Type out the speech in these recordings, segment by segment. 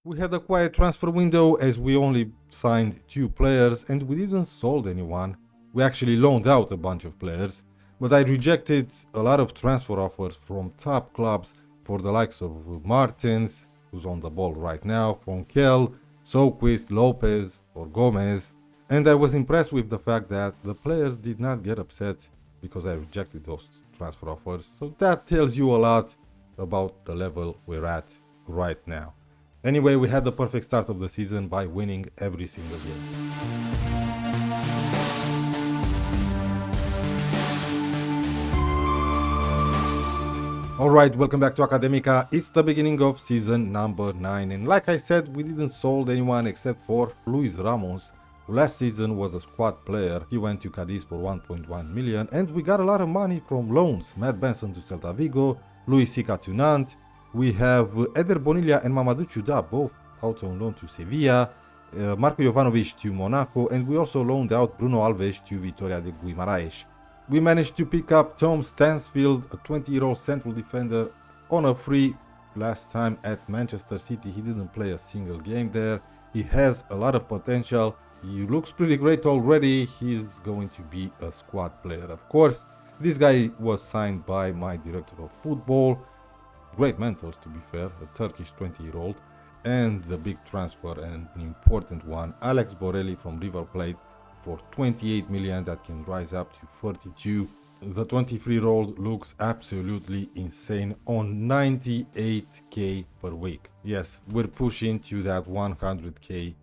We had a quiet transfer window as we only signed 2 players and we didn't sold anyone. We actually loaned out a bunch of players, but I rejected a lot of transfer offers from top clubs for the likes of Martins, who's on the ball right now, Fonkel, Soquist, Lopez, or Gomez. And I was impressed with the fact that the players did not get upset because I rejected those transfer offers. So that tells you a lot about the level we're at right now. Anyway, we had the perfect start of the season by winning every single game. Alright, welcome back to Academica. It's the beginning of season number 9, and like I said, we didn't sold anyone except for Luis Ramos, who last season was a squad player. He went to Cadiz for 1.1 million, and we got a lot of money from loans. Matt Benson to Celta Vigo, Luis Sica to Nantes. We have Eder Bonilla and Mamadou Chouda, both out on loan to Sevilla, Marco Jovanovic to Monaco, and we also loaned out Bruno Alves to Vitória de Guimarães. We managed to pick up Tom Stansfield, a 20-year-old central defender, on a free. Last time at Manchester City, he didn't play a single game there. He has a lot of potential. He looks pretty great already. He's going to be a squad player, of course. This guy was signed by my director of football. Great mentals, to be fair, a Turkish 20-year-old. And the big transfer, and an important one, Alex Borelli from River Plate for 28 million, that can rise up to 42. The 23-year-old looks absolutely insane on 98k per week. Yes, we're pushing to that 100k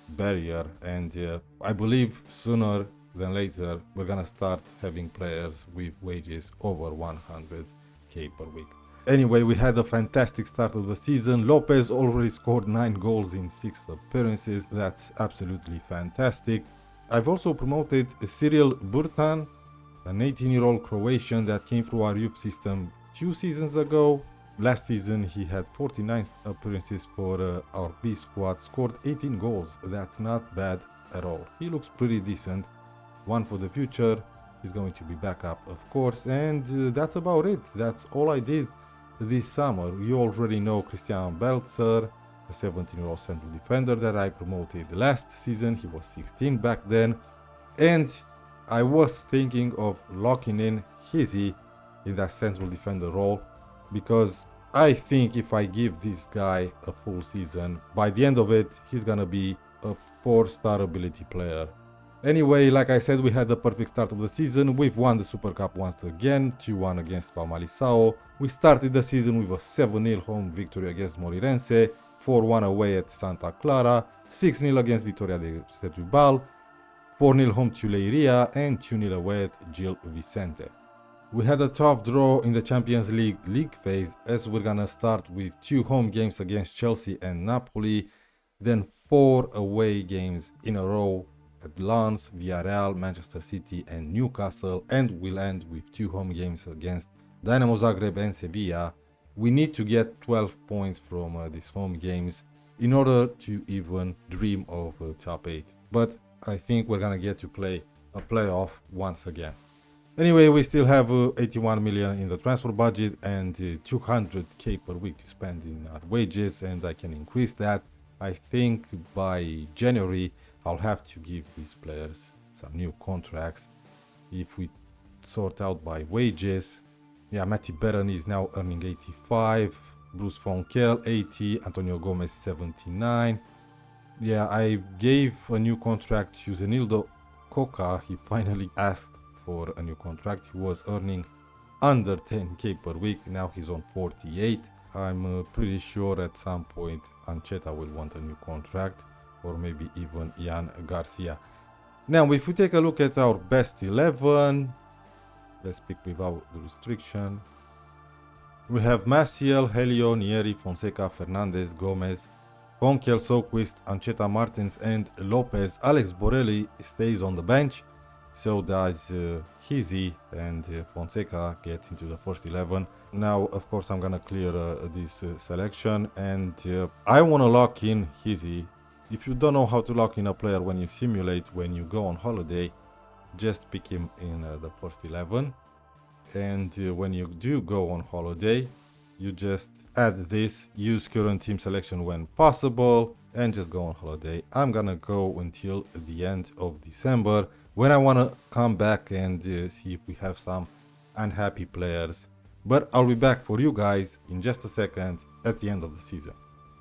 barrier, and I believe sooner than later we're gonna start having players with wages over 100k per week. Anyway, we had a fantastic start of the season. Lopez already scored 9 goals in 6 appearances. That's absolutely fantastic. I've also promoted Cyril Burtan, an 18-year-old Croatian that came through our youth system 2 seasons ago. Last season he had 49 appearances for our B squad, scored 18 goals. That's not bad at all. He looks pretty decent. One for the future. He's going to be back up, of course, and that's about it. That's all I did this summer. You already know Christian Belzer, a 17-year-old central defender that I promoted last season. He was 16 back then, and I was thinking of locking in Hizzy in that central defender role, because I think if I give this guy a full season, by the end of it, he's gonna be a 4-star ability player. Anyway, like I said, we had the perfect start of the season. We've won the Super Cup once again, 2-1 against Famalicão. We started the season with a 7-0 home victory against Moreirense, 4-1 away at Santa Clara, 6-0 against Vitória de Setúbal, 4-0 home to Leiria, and 2-0 away at Gil Vicente. We had a tough draw in the Champions League phase, as we're gonna start with 2 home games against Chelsea and Napoli, then 4 away games in a row at Lens, Villarreal, Manchester City and Newcastle, and we'll end with 2 home games against Dynamo Zagreb and Sevilla. We need to get 12 points from these home games in order to even dream of top 8. But I think we're gonna get to play a playoff once again. Anyway, we still have 81 million in the transfer budget and 200k per week to spend in our wages, and I can increase that. I think by January I'll have to give these players some new contracts. If we sort out by wages, yeah, Matty Beran is now earning 85, Bruce Fonkel 80, Antonio Gomez 79. Yeah, I gave a new contract to Zenildo Coca. He finally asked for a new contract. He was earning under 10k per week, now he's on 48. I'm pretty sure at some point Ancheta will want a new contract, or maybe even Ian Garcia. Now, if we take a look at our best 11, let's pick without the restriction. We have Maciel, Helio, Nieri, Fonseca, Fernandez, Gomez, Fonkel, Soquist, Ancheta, Martins and Lopez. Alex Borelli stays on the bench, so does Hizzy, and Fonseca gets into the first 11. Now, of course, I'm gonna clear this selection, and I wanna lock in Hizzy. If you don't know how to lock in a player when you simulate, when you go on holiday, just pick him in the first 11. And when you do go on holiday, You just add this, use current team selection when possible, and just go on holiday. I'm gonna go until the end of December, when I wanna come back and see if we have some unhappy players. But I'll be back for you guys in just a second at the end of the season.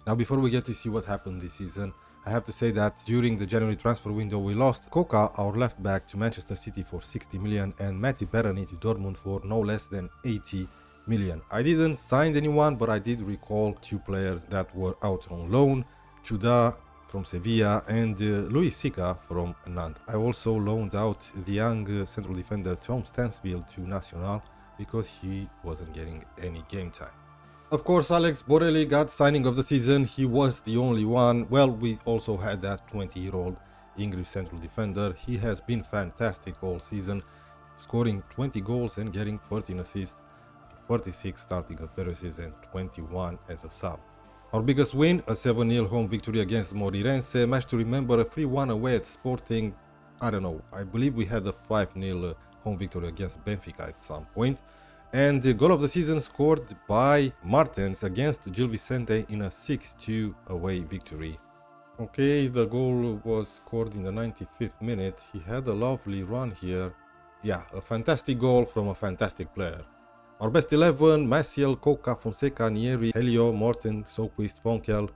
Now, before we get to see what happened this season, I have to say that during the January transfer window, we lost Coca, our left back, to Manchester City for 60 million and Matty Berani to Dortmund for no less than 80 million. I didn't sign anyone, but I did recall 2 players that were out on loan, Chuda from Sevilla and Luis Sica from Nantes. I also loaned out the young central defender Tom Stansfield to Nacional because he wasn't getting any game time. Of course, Alex Borelli got signing of the season. He was the only one. Well, we also had that 20-year-old English central defender. He has been fantastic all season, scoring 20 goals and getting 13 assists, 46 starting appearances and 21 as a sub. Our biggest win, a 7-0 home victory against Moreirense. Match to remember, a 3-1 away at Sporting. I don't know, I believe we had a 5-0 home victory against Benfica at some point. And the goal of the season scored by Martens against Gil Vicente in a 6-2 away victory. Okay, the goal was scored in the 95th minute. He had a lovely run here. Yeah, a fantastic goal from a fantastic player. Our best 11, Maciel, Coca, Fonseca, Nieri, Helio, Morten, Soquist, Fonkel,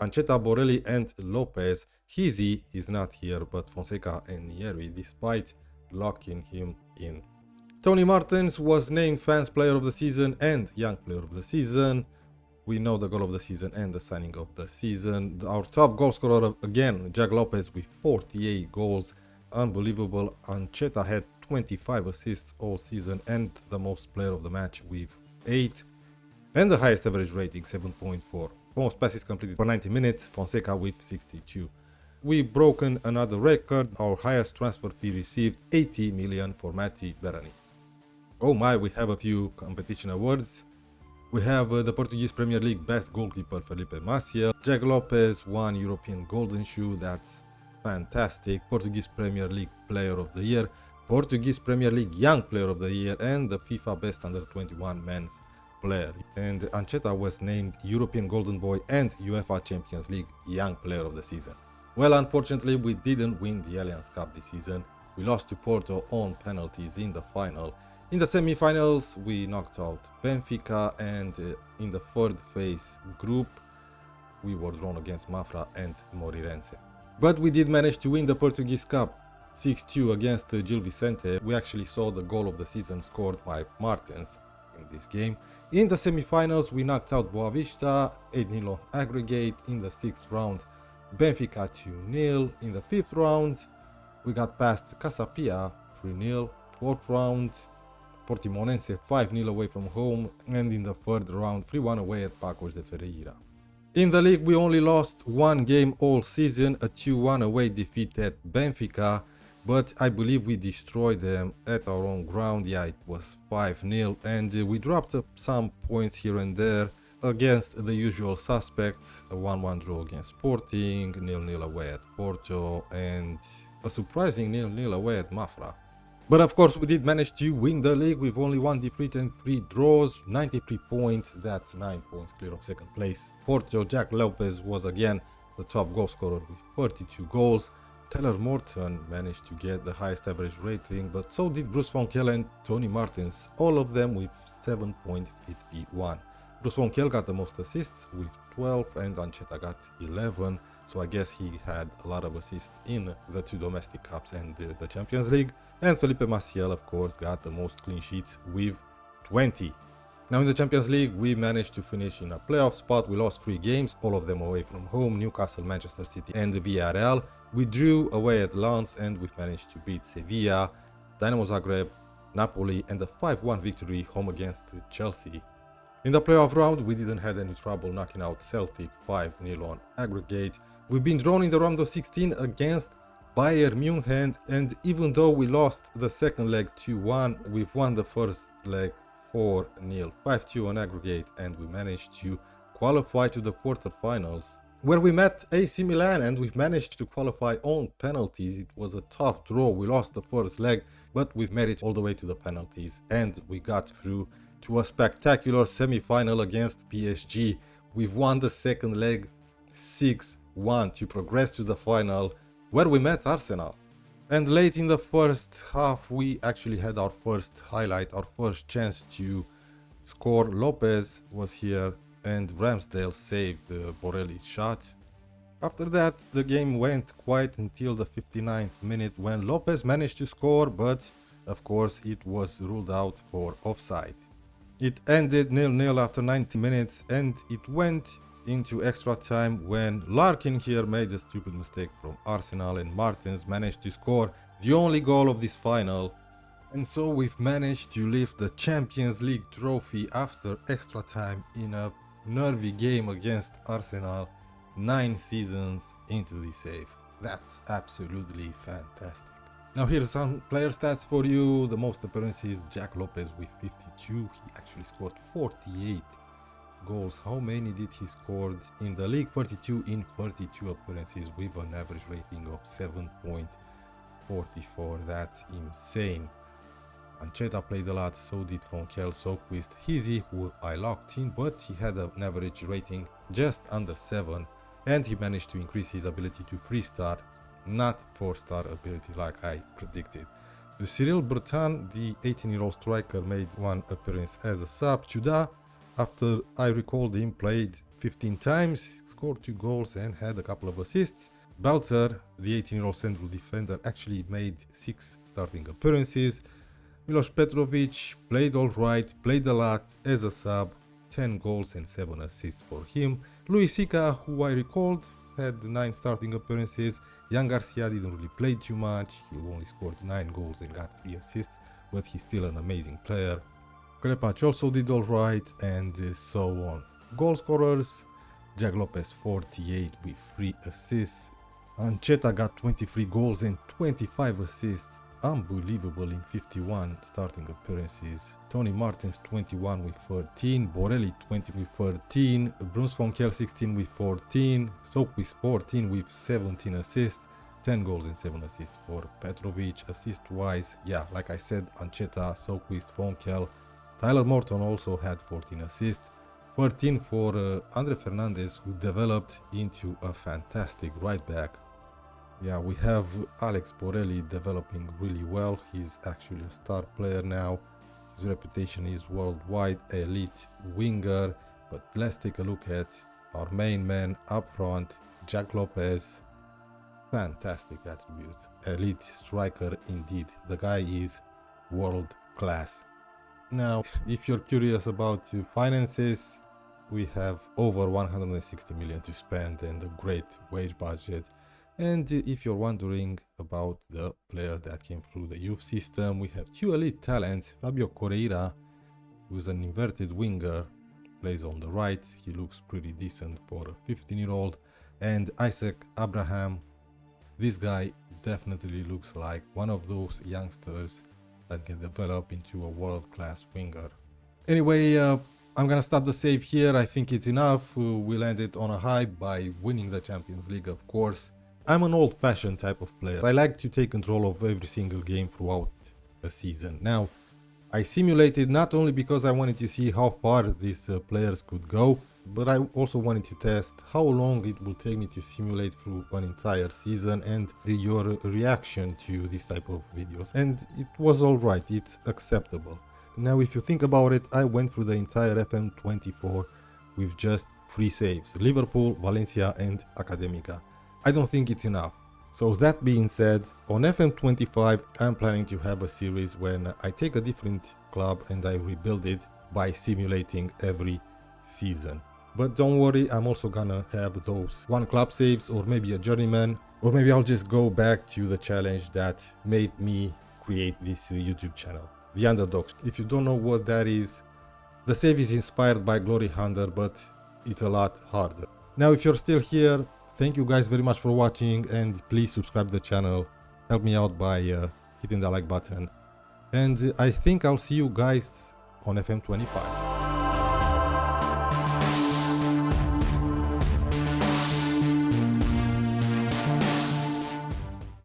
Anceta, Borelli and Lopez. Hizzy is not here, but Fonseca and Nieri, despite locking him in. Tony Martens was named Fans Player of the Season and Young Player of the Season. We know the goal of the season and the signing of the season. Our top goal scorer again, Jack Lopez with 48 goals. Unbelievable. Anceta had 25 assists all season and the most player of the match with 8. And the highest average rating, 7.4. Most passes completed per 90 minutes, Fonseca with 62. We've broken another record, our highest transfer fee received, 80 million for Matty Berani. Oh my, we have a few competition awards. We have the Portuguese Premier League Best Goalkeeper Felipe Maciel. Jack Lopez won European Golden Shoe, that's fantastic. Portuguese Premier League Player of the Year. Portuguese Premier League Young Player of the Year and the FIFA Best Under 21 Men's Player. And Anceta was named European Golden Boy and UEFA Champions League Young Player of the Season. Well, unfortunately, we didn't win the Allianz Cup this season. We lost to Porto on penalties in the final. In the semi-finals, we knocked out Benfica, and in the third phase group, we were drawn against Mafra and Moreirense. But we did manage to win the Portuguese Cup 6-2 against Gil Vicente. We actually saw the goal of the season scored by Martens in this game. In the semi-finals, we knocked out Boavista 8-0 on aggregate. In the 6th round, Benfica 2-0. In the 5th round, we got past Casapia 3-0. 4th round, Portimonense 5-0 away from home. And in the 3rd round, 3-1 away at Pacos de Ferreira. In the league, we only lost one game all season, a 2-1 away defeat at Benfica. But I believe we destroyed them at our own ground. Yeah, it was 5-0, and we dropped up some points here and there against the usual suspects. A 1-1 draw against Sporting, 0-0 away at Porto, and a surprising 0-0 away at Mafra. But of course, we did manage to win the league with only 1 defeat and 3 draws, 93 points, that's 9 points clear of second place. Porto, Jack Lopez was again the top goal scorer with 32 goals. Taylor Morton managed to get the highest average rating, but so did Bruce Fonkel and Tony Martens, all of them with 7.51. Bruce Fonkel got the most assists with 12 and Anceta got 11, so I guess he had a lot of assists in the 2 domestic cups and the Champions League. And Felipe Maciel, of course, got the most clean sheets with 20. Now in the Champions League, we managed to finish in a playoff spot. We lost 3 games, all of them away from home, Newcastle, Manchester City and Villarreal. We drew away at Lens and we managed to beat Sevilla, Dynamo Zagreb, Napoli and a 5-1 victory home against Chelsea. In the playoff round, we didn't have any trouble knocking out Celtic 5-0 on aggregate. We've been drawn in the round of 16 against Bayern Munich, and even though we lost the second leg 2-1, we've won the first leg 4-0, 5-2 on aggregate, and we managed to qualify to the quarterfinals, where we met AC Milan, and we've managed to qualify on penalties. It was a tough draw. We lost the first leg, but we've made it all the way to the penalties, and we got through to a spectacular semi-final against PSG. We've won the second leg 6-1 to progress to the final, where we met Arsenal. And late in the first half, we actually had our first highlight, our first chance to score. Lopez was here and Ramsdale saved Borelli's shot. After that, the game went quiet until the 59th minute when Lopez managed to score, but of course it was ruled out for offside. It ended 0-0 after 90 minutes and it went into extra time when Larkin here made a stupid mistake from Arsenal and Martins managed to score the only goal of this final. And so we've managed to lift the Champions League trophy after extra time in a nervy game against Arsenal 9 seasons into the save. That's absolutely fantastic. Now here's some player stats for you. The most appearances, Jack Lopez with 52. He actually scored 48 goals. How many did he score in the league? 32 in 32 appearances with an average rating of 7.44. That's insane. Ancheta played a lot, so did Fonkel, Soquist, Hizzy, who I locked in, but he had an average rating just under 7, and he managed to increase his ability to 3-star, not 4-star ability like I predicted. Cyril Bertin, the 18-year-old striker, made one appearance as a sub. Chuda, after I recalled him, played 15 times, scored 2 goals and had a couple of assists. Belter, the 18-year-old central defender, actually made 6 starting appearances. Milos Petrovic played alright, played a lot as a sub, 10 goals and 7 assists for him. Luis Sika, who I recalled, had 9 starting appearances. Jan Garcia didn't really play too much, he only scored 9 goals and got 3 assists, but he's still an amazing player. Klepac also did alright, and so on. Goal scorers, Jack Lopez 48 with 3 assists. Ancheta got 23 goals and 25 assists. Unbelievable in 51 starting appearances. Tony Martins 21 with 13, Borelli 20 with 13, Bruns Fonkel 16 with 14, Soquist 14 with 17 assists, 10 goals and 7 assists for Petrovic. Assist wise, yeah, like I said, Ancheta, Soquist, Fonkel. Tyler Morton also had 14 assists, 13 for Andre Fernandez, who developed into a fantastic right back. Yeah, we have Alex Borelli developing really well. He's actually a star player now. His reputation is worldwide, elite winger. But let's take a look at our main man up front, Jack Lopez. Fantastic attributes. Elite striker indeed. The guy is world class. Now, if you're curious about finances, we have over 160 million to spend and a great wage budget. And if you're wondering about the player that came through the youth system, we have 2 elite talents. Fabio Correira, who's an inverted winger, plays on the right. He looks pretty decent for a 15-year-old. And Isaac Abraham, this guy definitely looks like one of those youngsters that can develop into a world-class winger. Anyway, I'm gonna stop the save here. I think it's enough. We'll end it on a high by winning the Champions League, of course. I'm an old-fashioned type of player. I like to take control of every single game throughout a season. Now, I simulated not only because I wanted to see how far these players could go, but I also wanted to test how long it will take me to simulate through an entire season and your reaction to this type of videos. And it was alright, it's acceptable. Now, if you think about it, I went through the entire FM24 with just 3 saves: Liverpool, Valencia and Academica. I don't think it's enough. So that being said, on FM25 I'm planning to have a series when I take a different club and I rebuild it by simulating every season. But don't worry, I'm also gonna have those 1 club saves, or maybe a journeyman, or maybe I'll just go back to the challenge that made me create this YouTube channel, the Underdog. If you don't know what that is, the save is inspired by Glory Hunter, but it's a lot harder. Now, if you're still here, thank you guys very much for watching, and please subscribe to the channel. Help me out by hitting the like button. And I think I'll see you guys on FM25.